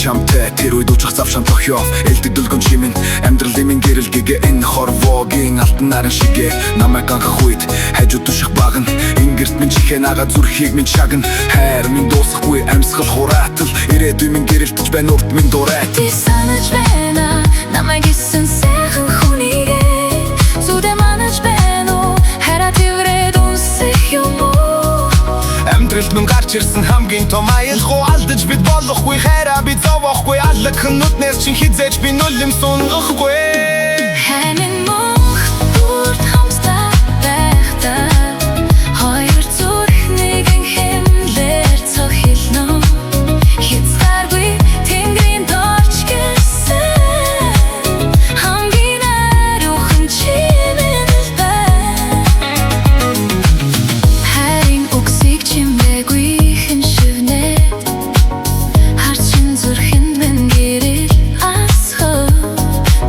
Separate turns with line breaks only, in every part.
чамтай тэр үед уучрах завшаан тохиов элдэг дөлгөн чимэн амьдралын минь гэрэлгэгээ энэ хорвогийн алтан наран шигээ намайг анхах үед хажууд туших багна ингэрт минь чихээ нага зүрхийг минь чагна хайр минь дуусахгүй амьсгал хураатал ирээдүй минь гэрэлтэж байна урд минь дурайт
ти санаж байна намайг исэн сайхан хүнийгээ зүдэ манаж байна уу хараа тэрвэрэд үнсэх юм уу
амьдралд минь гарч ирсэн хамгийн том аял алдаж бид болохгүй хайраа би зовохгүй аллах хүннээс чин хизээж би нулим сунгахгүй
ханин мөнх бүрт хамстаа байхдаа хоёр зүрх нэгэн хэмлэр цохилно хязгааргүй тэнгэрийн дорч гисэн хамгийн ариухан чимэн бай хайрын үгсийг чимээгүй хэн шивнээд харчин зүрхэн минь гэрэл асхав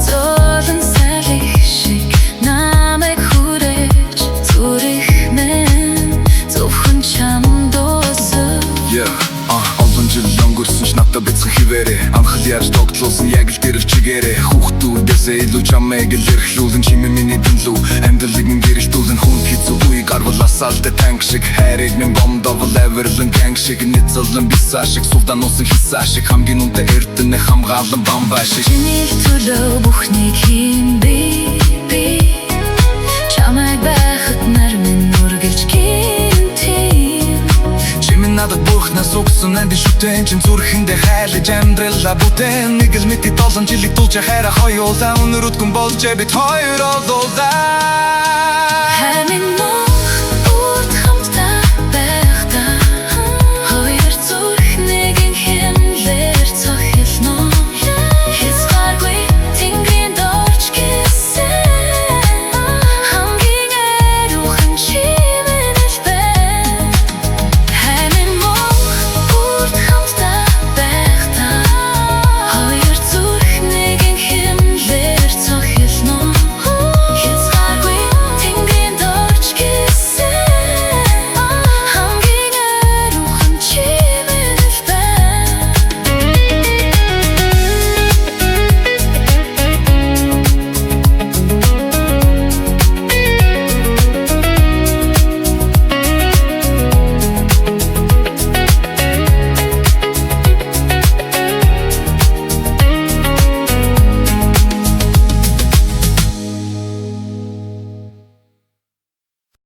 золон салхи шиг намайг хүрээж зүрх минь зөвхөн чам дуусав
олон жил өнгөрсөн ч надад бяцхан хിവэрэ анхал яаж тогтлуулсан яг л тэр чигээрэ хүүхдүүдээсээ илүү чамайг л эрхлүүлэн чимээ миний дүнлүү амьдралыг минь гэрэлтүүлэн хүнд хэцүү үеийг арваласаал дэ танк шиг хайрыг минь бомдовол эверлэн гэнг шиг нэцэлэн бисаа шиг сувдан усан хисаа шиг хамгийн үнэтэй эрдэнэ хамгаалан бамбай шиг
чиний төлөө бүхнийг хийн би чамайг байхад нар минь үргэлж гинтим
чимээ надад бүхнээс өгсөн энэ шүтэн чин зүрхэндээ хайлаж амьдралаа бүтэн нэг л мэд долон жилиг дуулж хайраа хоёулаа өнөр үтгэн болж бид хоёр олуулаа
ханин